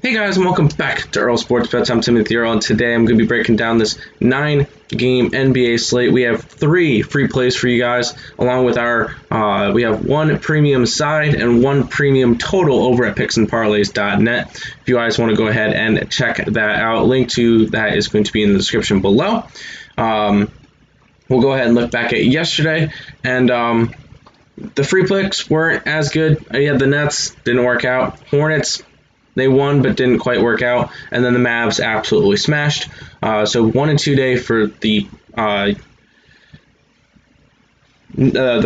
Hey guys, and welcome back to Earl Sports Bets. I'm Timothy Earl, and today I'm going to be breaking down this 9-game NBA slate. We have 3 free plays for you guys, along with our we have 1 premium side and 1 premium total over at picksandparlays.net. If you guys want to go ahead and check that out, link to that is going to be in the description below. We'll go ahead and look back at yesterday, and the free picks weren't as good. You had the Nets, didn't work out. Hornets, they won but didn't quite work out, and then the Mavs absolutely smashed. So 1 and 2 day for the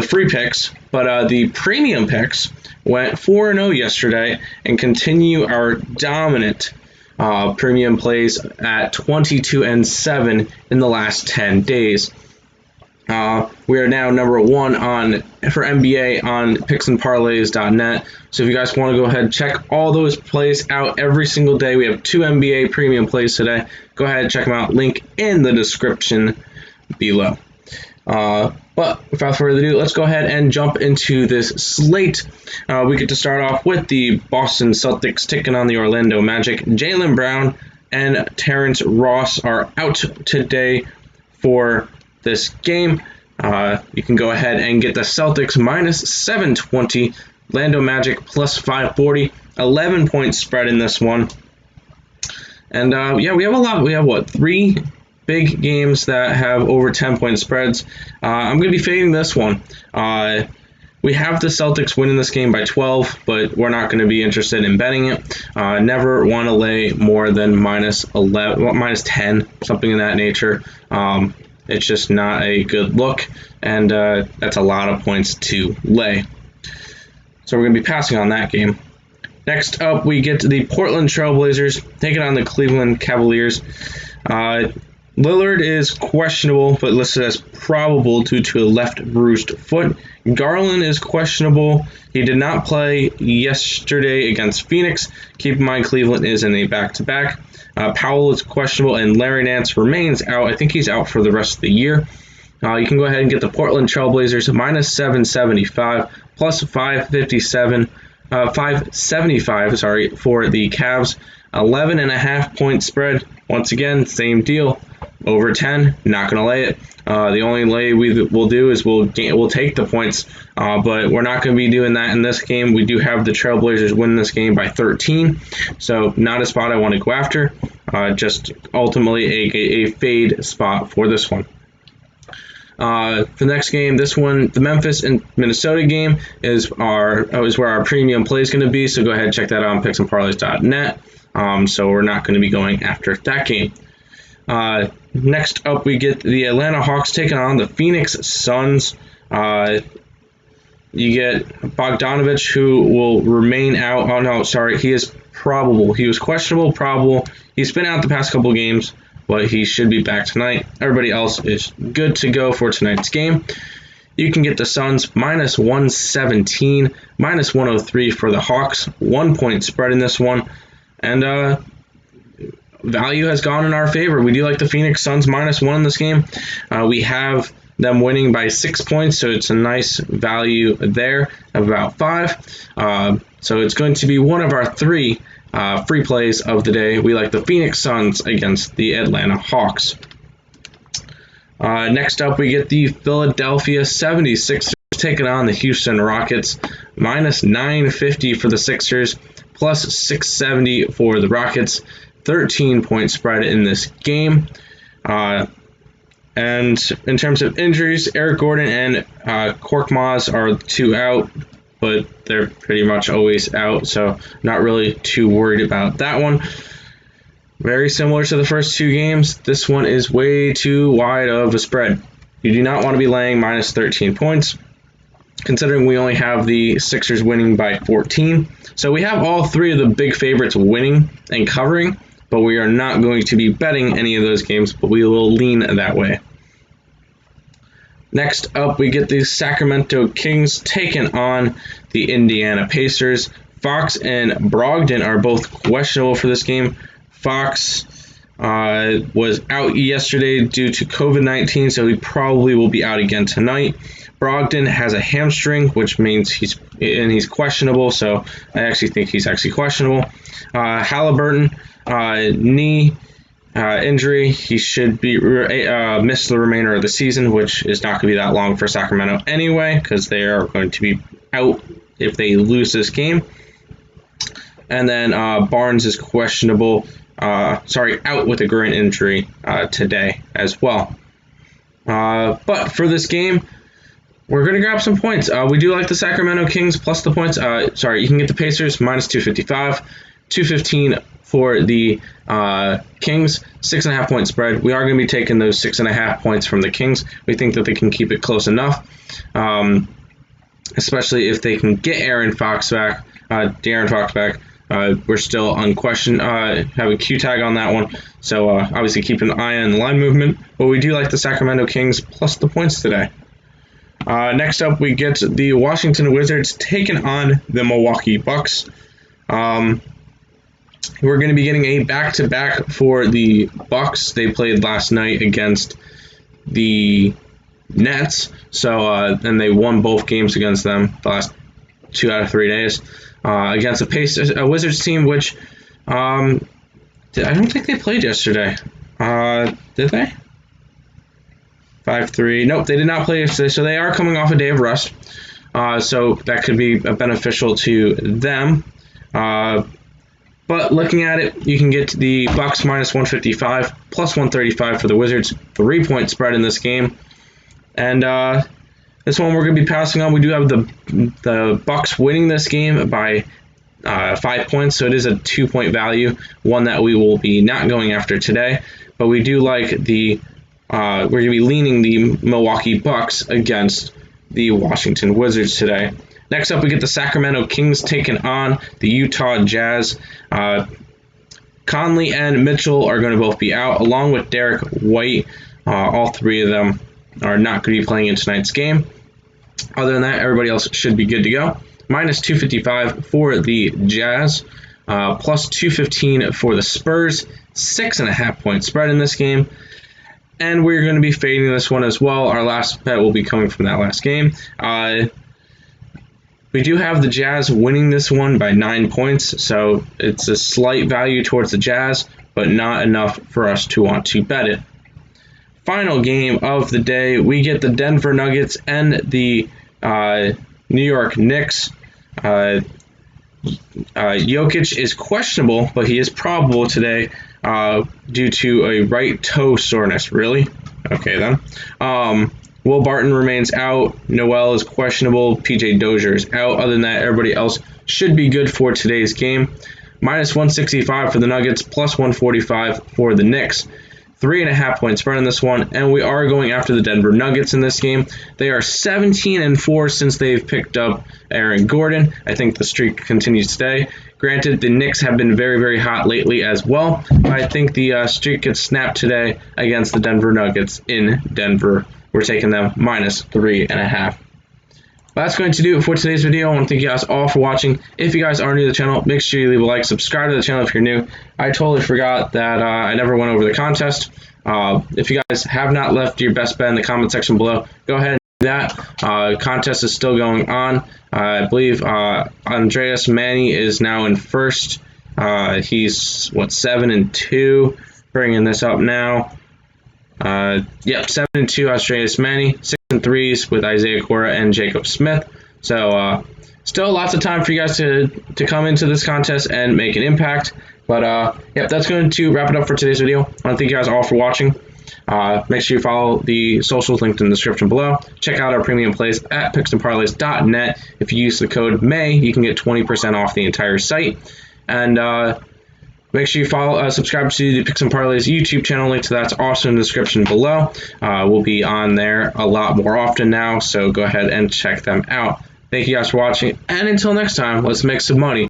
free picks, but the premium picks went 4-0 yesterday and continue our dominant premium plays at 22-7 in the last 10 days. We are now number 1 for NBA on picksandparlays.net. So if you guys want to go ahead and check all those plays out every single day, we have 2 NBA premium plays today. Go ahead and check them out. Link in the description below. But without further ado, let's go ahead and jump into this slate. We get to start off with the Boston Celtics taking on the Orlando Magic. Jaylen Brown and Terrence Ross are out today for this game. You can go ahead and get the Celtics minus 720, Orlando Magic plus 540, 11-point spread in this one. And we have a lot. We have 3 big games that have over 10-point spreads. I'm going to be fading this one. We have the Celtics winning this game by 12, but we're not going to be interested in betting it. Never want to lay more than minus 11, minus 10, something in that nature. It's just not a good look, and that's a lot of points to lay. So we're going to be passing on that game. Next up, we get to the Portland Trailblazers taking on the Cleveland Cavaliers. Lillard is questionable, but listed as probable due to a left bruised foot. Garland is questionable. He did not play yesterday against Phoenix. Keep in mind, Cleveland is in a back-to-back. Powell is questionable, and Larry Nance remains out. I think he's out for the rest of the year. You can go ahead and get the Portland Trailblazers minus 775, plus 575 for the Cavs. 11.5-point spread. Once again, same deal. Over 10, not going to lay it. The only lay we will do is we'll take the points, but we're not going to be doing that in this game. We do have the Trailblazers win this game by 13, so not a spot I want to go after. Just ultimately a fade spot for this one. The next game, this one, the Memphis and Minnesota game is where our premium play is going to be. So go ahead and check that out on picksandparlays.net. So we're not going to be going after that game. Next up, we get the Atlanta Hawks taking on the Phoenix Suns. You get Bogdanovich, who will remain out. Oh, no, sorry. He is probable. He was questionable, probable. He's been out the past couple games, but he should be back tonight. Everybody else is good to go for tonight's game. You can get the Suns minus 117, minus 103 for the Hawks. 1-point spread in this one. And value has gone in our favor. We do like the Phoenix Suns minus 1 in this game. We have them winning by 6 points, so it's a nice value there of about 5. So it's going to be one of our 3 free plays of the day. We like the Phoenix Suns against the Atlanta Hawks. Next up, we get the Philadelphia 76ers taking on the Houston Rockets. Minus 950 for the Sixers, plus 670 for the Rockets. 13-point spread in this game. And in terms of injuries, Eric Gordon and Korkmaz are 2 out, but they're pretty much always out, so not really too worried about that one. Very similar to the first 2 games, this one is way too wide of a spread. You do not want to be laying minus 13 points, considering we only have the Sixers winning by 14. So we have all 3 of the big favorites winning and covering, but we are not going to be betting any of those games, but we will lean that way. Next up, we get the Sacramento Kings taking on the Indiana Pacers. Fox and Brogdon are both questionable for this game. Fox was out yesterday due to COVID-19, so he probably will be out again tonight. Brogdon has a hamstring, which means he's questionable. So I actually think he's questionable. Halliburton, knee injury. He should be miss the remainder of the season, which is not going to be that long for Sacramento anyway, because they are going to be out if they lose this game. And then Barnes is questionable. Out with a groin injury today as well. But for this game, we're going to grab some points. We do like the Sacramento Kings plus the points. You can get the Pacers minus 255, 215 for the Kings, 6.5 point spread. We are going to be taking those 6.5 points from the Kings. We think that they can keep it close enough, especially if they can get De'Aaron Fox back. We're still unquestioned, have a Q tag on that one. So obviously keep an eye on the line movement. But we do like the Sacramento Kings plus the points today. Next up, we get the Washington Wizards taking on the Milwaukee Bucks. We're going to be getting a back-to-back for the Bucks. They played last night against the Nets, and they won both games against them the last 2 out of 3 days. Against a Wizards team, which I don't think they played yesterday. Did they? 5-3. Nope, they did not play yesterday, so they are coming off a day of rest. So that could be beneficial to them. But looking at it, you can get the Bucks minus 155, plus 135 for the Wizards. 3-point spread in this game. And this one we're going to be passing on. We do have the Bucks winning this game by 5 points, so it is a 2-point value, one that we will be not going after today. But we do like we're going to be leaning the Milwaukee Bucks against the Washington Wizards today. Next up, we get the Sacramento Kings taking on the Utah Jazz. Conley and Mitchell are going to both be out, along with Derek White. All three of them are not going to be playing in tonight's game. Other than that, everybody else should be good to go. Minus 255 for the Jazz, plus 215 for the Spurs. 6.5 point spread in this game. And we're going to be fading this one as well. Our last bet will be coming from that last game. We do have the Jazz winning this one by 9 points, so it's a slight value towards the Jazz, but not enough for us to want to bet it. Final game of the day, we get the Denver Nuggets and the New York Knicks. Jokic is questionable, but he is probable today due to a right toe soreness. Really? Okay, then. Will Barton remains out. Noel is questionable. PJ Dozier is out. Other than that, everybody else should be good for today's game. Minus 165 for the Nuggets, plus 145 for the Knicks. 3.5 point spread in this one, and we are going after the Denver Nuggets in this game. They are 17-4 since they've picked up Aaron Gordon. I think the streak continues today. Granted, the Knicks have been very, very hot lately as well, but I think the streak gets snapped today against the Denver Nuggets in Denver. We're taking them minus 3.5. That's going to do it for today's video. I want to thank you guys all for watching. If you guys are new to the channel, make sure you leave a like, subscribe to the channel if you're new. I totally forgot that I never went over the contest. If you guys have not left your best bet in the comment section below, go ahead and do that. Contest is still going on. I believe Andreas Manny is now in first. He's 7-2. Bringing this up now. 7-2 Andreas Manny. 6-3 with Isaiah Cora and Jacob Smith. So still lots of time for you guys to come into this contest and make an impact. But that's going to wrap it up for today's video. I want to thank you guys all for watching. Make sure you follow the socials linked in the description below. Check out our premium plays at picksandparlays.net. If you use the code MAY, you can get 20% off the entire site. And make sure you subscribe to the Picks and Parlays YouTube channel. Link to that's also in the description below. We'll be on there a lot more often now, so go ahead and check them out. Thank you guys for watching, and until next time, let's make some money.